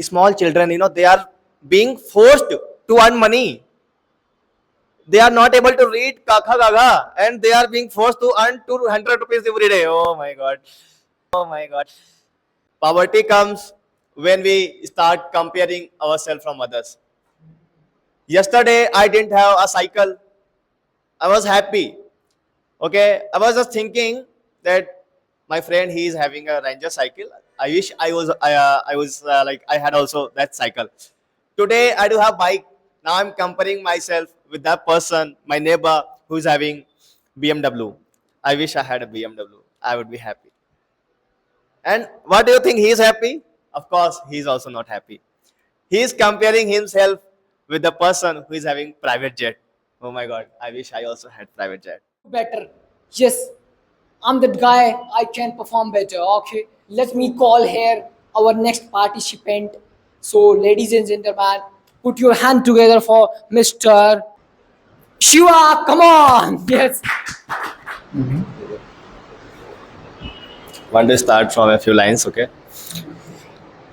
Small children, they are being forced to earn money. They are not able to read Kakha Gaga and they are being forced to earn 200 rupees every day. Oh my God. Oh my God. Poverty comes when we start comparing ourselves from others. Yesterday, I didn't have a cycle. I was happy. Okay. I was just thinking that my friend, he is having a Ranger cycle. I wish I had also that cycle. Today, I do have bike. Now I'm comparing myself with that person, my neighbor who is having BMW. I wish I had a BMW. I would be happy. And what do you think he is happy? Of course, he is also not happy. He is comparing himself with the person who is having private jet. Oh my God, I wish I also had private jet. better. Yes, I'm that guy. I can perform better. Okay, let me call here our next participant. So, ladies and gentlemen, put your hand together for Mr. Shiva. Come on. Yes. Want to start from a few lines, okay?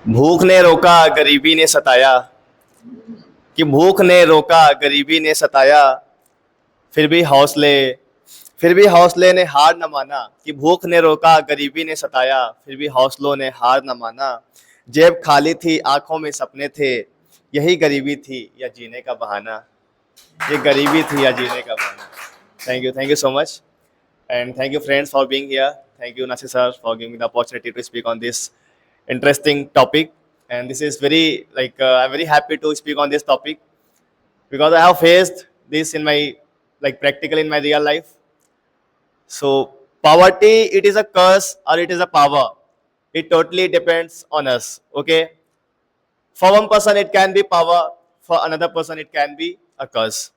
भूख ने रोका गरीबी ने सताया कि भूख ने रोका गरीबी ने सताया फिर भी हौसले फिर भी हौसले ने हार न माना कि भूख ने रोका गरीबी ने सताया फिर भी हौसलों ने हार न माना जेब खाली थी आंखों में सपने थे यही गरीबी थी या जीने का बहाना ये गरीबी थी या जीने का बहाना thank you so much and thank you friends for being here. Thank you Nasir sir for giving me the opportunity to speak on this interesting topic, and this is very I'm very happy to speak on this topic because I have faced this in my practically in my real life. So poverty, it is a curse or it is a power. It totally depends on us. Okay, for one person it can be power, for another person it can be a curse.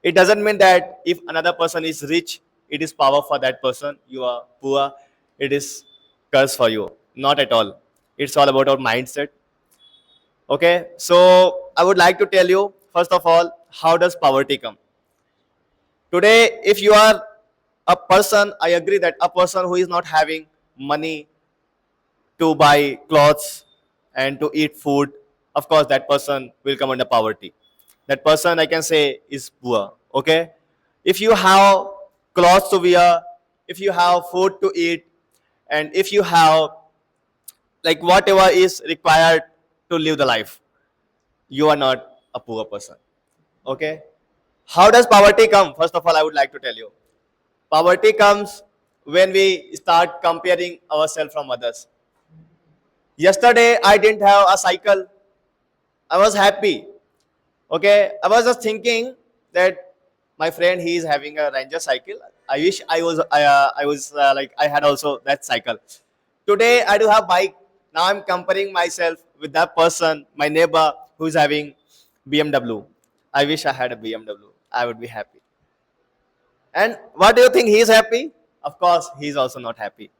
It doesn't mean that if another person is rich, it is power for that person. You are poor, it is curse for you. Not at all. It's all about our mindset. Okay, so I would like to tell you first of all, how does poverty come? Today, if you are a person, I agree that a person who is not having money to buy clothes and to eat food, of course, that person will come under poverty. That person, I can say, is poor. Okay? If you have clothes to wear, if you have food to eat, and if you have whatever is required to live the life, you are not a poor person. Okay? How does poverty come? First of all, I would like to tell you. Poverty comes when we start comparing ourselves from others. Yesterday, I didn't have a cycle. I was happy. Okay, I was just thinking that my friend, he is having a Ranger cycle. I wish I had also that cycle. Today, I do have bike. Now I'm comparing myself with that person, my neighbor who is having BMW. I wish I had a BMW. I would be happy. And what do you think he is happy? Of course, he is also not happy.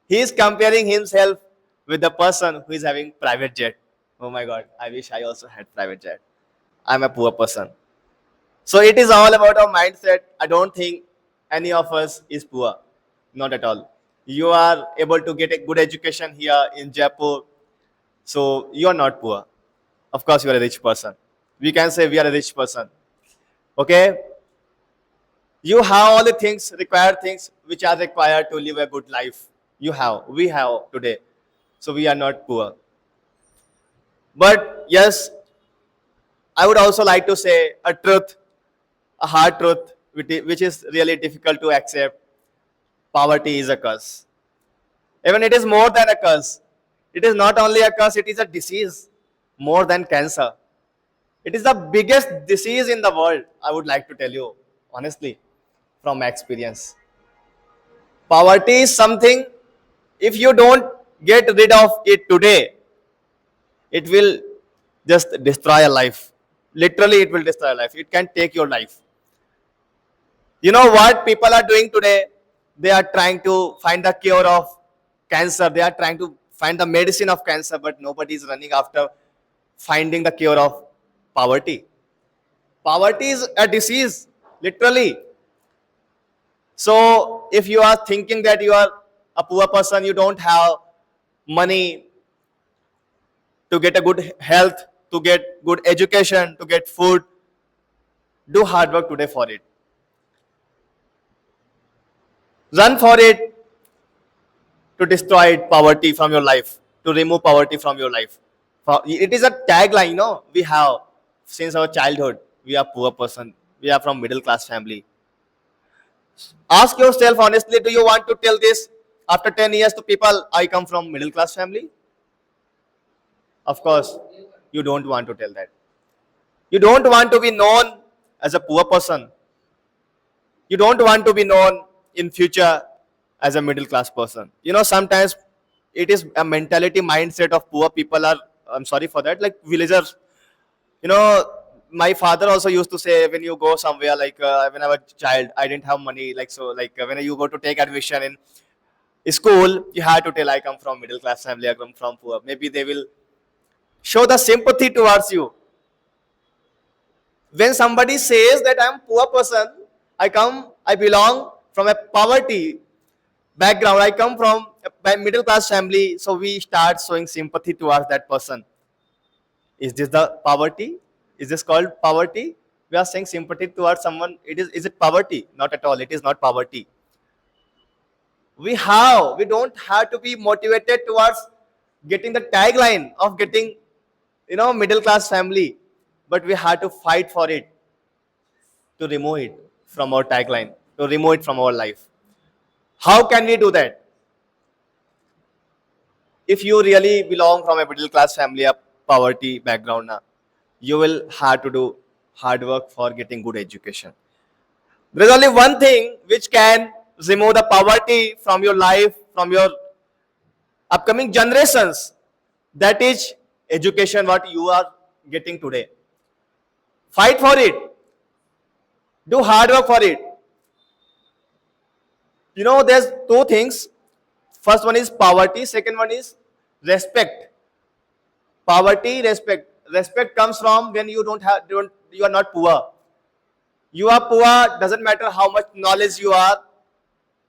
He is comparing himself with the person who is having private jet. Oh my God, I wish I also had private jet. I'm a poor person. So it is all about our mindset. I don't think any of us is poor. Not at all. You are able to get a good education here in Jaipur. So you are not poor. Of course, you are a rich person. We can say we are a rich person. Okay? You have all the things, required things which are required to live a good life. You have, we have today. So we are not poor. But yes, I would also like to say a truth, a hard truth, which is really difficult to accept. Poverty is a curse. Even it is more than a curse. It is not only a curse, it is a disease more than cancer. It is the biggest disease in the world, I would like to tell you, honestly, from my experience. Poverty is something, if you don't get rid of it today, it will just destroy your life. Literally, it will destroy your life. It can take your life. You know what people are doing today? They are trying to find the cure of cancer. They are trying to find the medicine of cancer, but nobody is running after finding the cure of poverty. Poverty is a disease, literally. So if you are thinking that you are a poor person, you don't have money to get a good health, to get good education, to get food. Do hard work today for it. Run for it to destroy poverty from your life, to remove poverty from your life. It is a tagline, we have since our childhood. We are poor person. We are from middle class family. Ask yourself honestly, do you want to tell this after 10 years to people, I come from middle class family? Of course, you don't want to tell that. You don't want to be known as a poor person. You don't want to be known in future as a middle class person. Sometimes it is a mentality mindset of poor people are, I'm sorry for that, like villagers. You know, my father also used to say, when you go somewhere, like when I was a child, I didn't have money. Like, so, like when you go to take admission in school, you have to tell, I come from middle class family, I come from poor. Maybe they will show the sympathy towards you. When somebody says that I'm poor person, I belong from a poverty background, I come from a middle class family, so we start showing sympathy towards that person. Is this the poverty? Is this called poverty? We are saying sympathy towards someone. Is it poverty? Not at all. It is not poverty. We don't have to be motivated towards getting the tagline of getting, middle class family, but we have to fight for it, to remove it from our tagline, to remove it from our life. How can we do that? If you really belong from a middle class family, a poverty background, you will have to do hard work for getting good education. There is only one thing which can remove the poverty from your life, from your upcoming generations. That is education, what you are getting today. Fight for it. Do hard work for it. There's two things. First one is poverty. Second one is respect. Poverty, respect. Respect comes from when you you are not poor. You are poor, doesn't matter how much knowledge you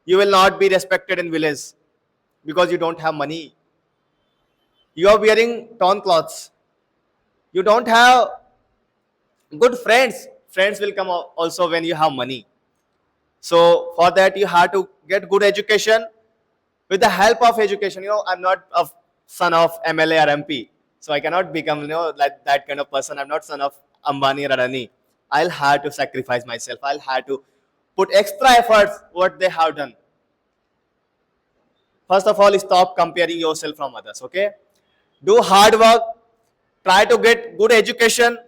will not be respected in village because you don't have money. You are wearing torn clothes. You don't have good friends. Friends will come also when you have money. So for that you have to get good education. With the help of education, I'm not a son of MLA or MP, so I cannot become, like that kind of person. I'm not son of Ambani or Adani. I'll have to sacrifice myself. I'll have to put extra efforts what they have done. First of all, stop comparing yourself from others, okay? Do hard work, try to get good education,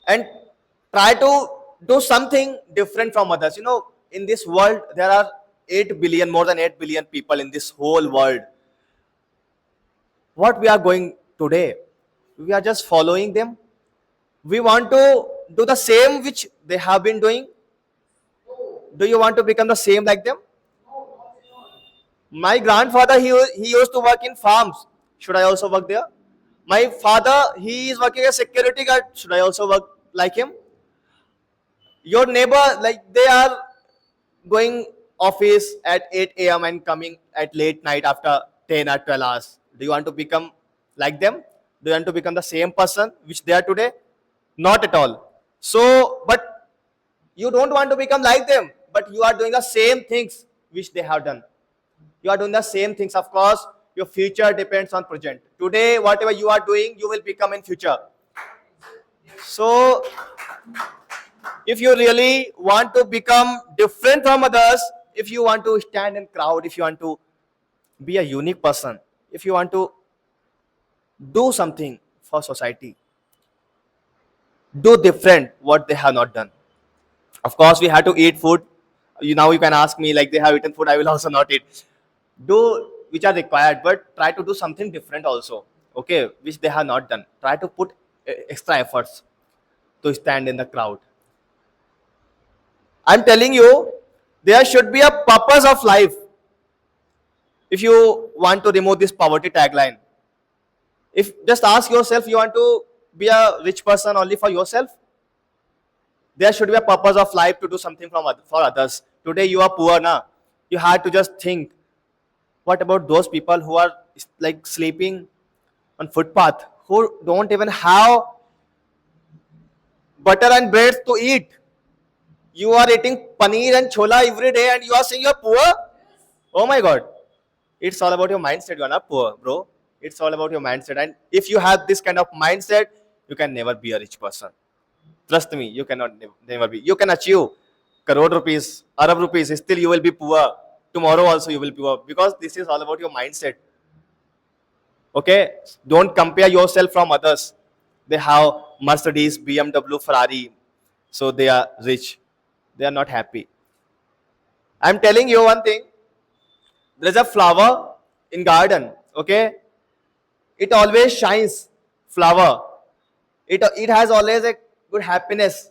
and try to do something different from others. In this world, there are 8 billion, more than 8 billion people in this whole world. What we are going today, we are just following them. We want to do the same which they have been doing. Do you want to become the same like them? My grandfather, he used to work in farms. Should I also work there? My father, he is working as security guard. Should I also work like him? Your neighbor, like they are going office at 8 a.m. and coming at late night after 10 or 12 hours. Do you want to become like them? Do you want to become the same person which they are today? Not at all. So, but you don't want to become like them, but you are doing the same things which they have done. You are doing the same things. Of course, your future depends on present. Today, whatever you are doing, you will become in future. So, if you really want to become different from others, if you want to stand in crowd, if you want to be a unique person, if you want to do something for society, do different what they have not done. Of course, we have to eat food. Now you can ask me, like they have eaten food, I will also not eat. Do which are required, but try to do something different also, okay, which they have not done. Try to put extra efforts to stand in the crowd. I'm telling you, there should be a purpose of life. If you want to remove this poverty tagline, if just ask yourself, you want to be a rich person only for yourself? There should be a purpose of life to do something for others. Today you are poor, na? You have to just think, what about those people who are like sleeping on footpath, who don't even have butter and bread to eat. You are eating paneer and chola every day and you are saying you're poor? Oh my God. It's all about your mindset. You're not poor, bro. It's all about your mindset. And if you have this kind of mindset, you can never be a rich person. Trust me, you cannot never be. You can achieve crore rupees, Arab rupees, still you will be poor. Tomorrow also you will be poor because this is all about your mindset. Okay? Don't compare yourself from others. They have Mercedes, BMW, Ferrari, so they are rich. They are not happy. I'm telling you one thing. There's a flower in garden. Okay? It always shines. Flower. It has always a good happiness.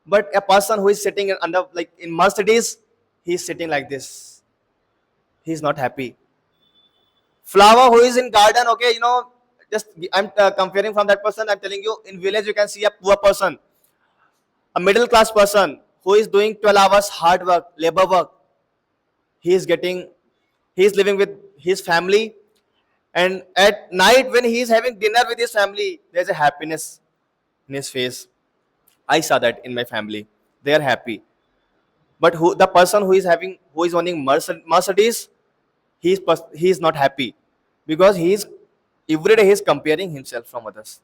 But a person who is sitting under like in Mercedes, he's sitting like this. He's not happy. Flower who is in garden, okay, just I'm comparing from that person. I'm telling you, in village you can see a poor person, a middle class person who is doing 12 hours hard work, labor work. He is getting, he is living with his family, and at night when he is having dinner with his family, there's a happiness in his face. I saw that in my family. They are happy. But the person who is owning Mercedes, he is not happy because every day he is comparing himself from others.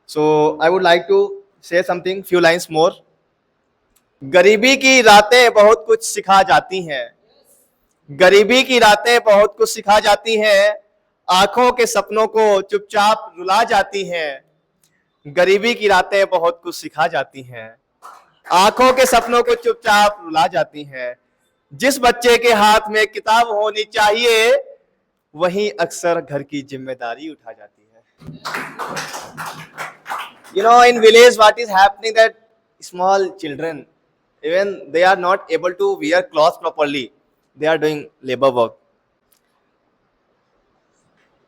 So I would like to say something, few lines more. गरीबी की रातें बहुत कुछ सिखा जाती हैं. गरीबी की रातें बहुत कुछ सिखा जाती हैं. आंखों के सपनों को चुपचाप रुला जाती हैं. गरीबी की रातें बहुत कुछ सिखा जाती हैं. आंखों के सपनों को चुपचाप रुला जाती हैं. जिस बच्चे के हाथ में किताब होनी चाहिए, वही अक्सर घर की जिम्मेदारी उठा जाती है. In village, what is happening that small children, even they are not able to wear clothes properly. They are doing labor work.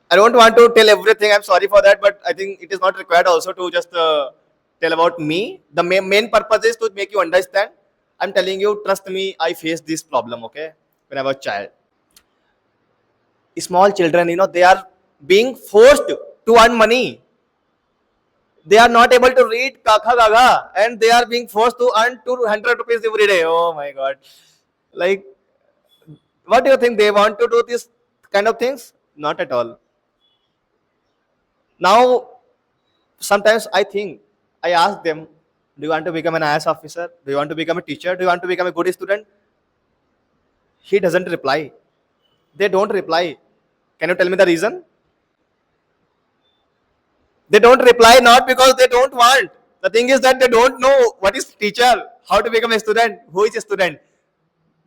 I don't want to tell everything. I'm sorry for that, but I think it is not required also to just tell about me. The main purpose is to make you understand. I'm telling you, trust me, I faced this problem, okay, when I was a child. Small children, they are being forced to earn money. They are not able to read Kakha Gaga and they are being forced to earn 200 rupees every day. Oh my God. Like, what do you think? They want to do this kind of things? Not at all. Now, sometimes I ask them, do you want to become an IAS officer? Do you want to become a teacher? Do you want to become a good student? He doesn't reply. They don't reply. Can you tell me the reason? They don't reply not because they don't want. The thing is that they don't know what is teacher, how to become a student, who is a student.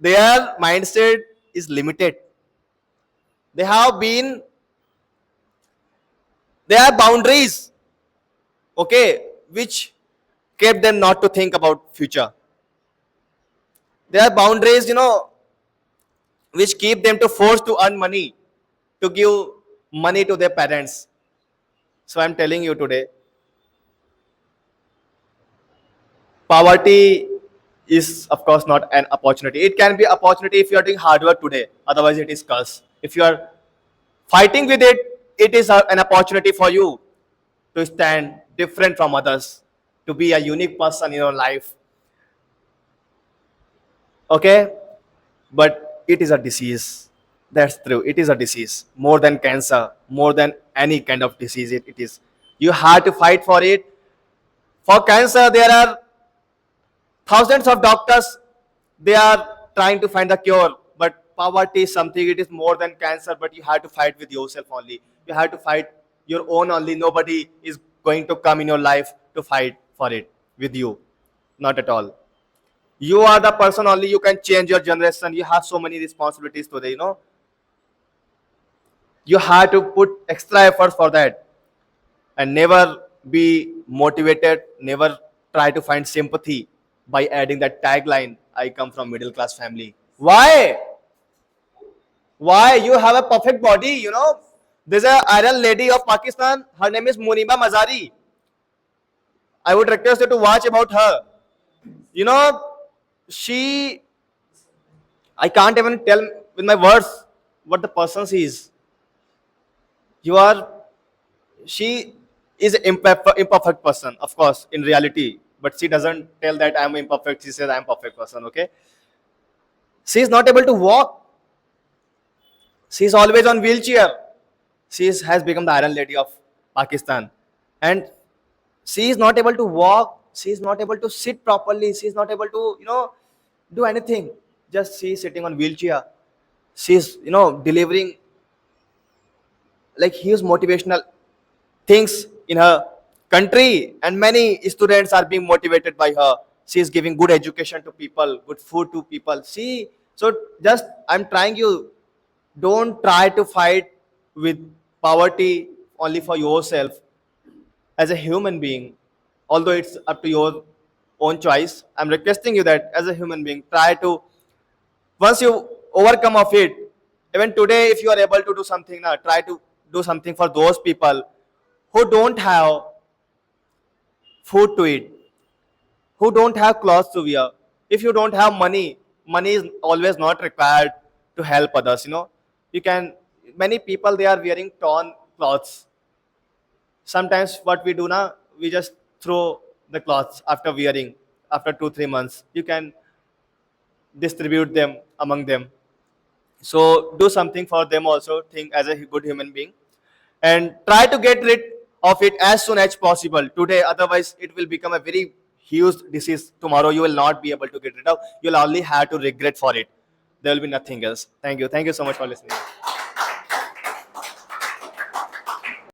Their mindset is limited. They have boundaries, okay, which kept them not to think about future. There are boundaries, which keep them to force to earn money, to give money to their parents. So I'm telling you today, poverty is of course not an opportunity. It can be opportunity if you are doing hard work today. Otherwise, it is curse. If you are fighting with it, it is an opportunity for you to stand different from others, to be a unique person in your life. Okay? But it is a disease. That's true. It is a disease. More than cancer, more than any kind of disease, it is. You have to fight for it. For cancer, there are thousands of doctors. They are trying to find the cure. But poverty is something, it is more than cancer, but you have to fight with yourself only. You have to fight your own only. Nobody is going to come in your life to fight for it with you. Not at all. You are the person only, you can change your generation. You have so many responsibilities today, You have to put extra efforts for that. And never be motivated, never try to find sympathy by adding that tagline, I come from middle class family. Why? Why? You have a perfect body, There's an iron lady of Pakistan. Her name is Munima Mazari. I would request you to watch about her. I can't even tell with my words what the person is. You are, she is an imperfect person, of course, in reality, but she doesn't tell that I'm imperfect. She says I'm perfect person. Okay, she is not able to walk. She is always on wheelchair. Has become the Iron Lady of Pakistan, and she is not able to walk. She is not able to sit properly. She is not able to do anything. Just she is sitting on wheelchair. She is delivering like huge motivational things in her country, and many students are being motivated by her. She is giving good education to people, good food to people. Just I'm trying you, don't try to fight with poverty only for yourself. As a human being, although it's up to your own choice, I'm requesting you that as a human being, try to, once you overcome of it, even today if you are able to do something now, try to do something for those people who don't have food to eat, who don't have clothes to wear. If you don't have money, money is always not required to help others. You can, many people, they are wearing torn clothes. Sometimes what we do now, we just throw the clothes after wearing, after 2 3 months. You can distribute them among them. So do something for them also, think as a good human being, and try to get rid of it as soon as possible today. Otherwise it will become a very huge disease tomorrow. You will not be able to get rid of. You'll only have to regret for it. There will be nothing else. Thank you so much for listening.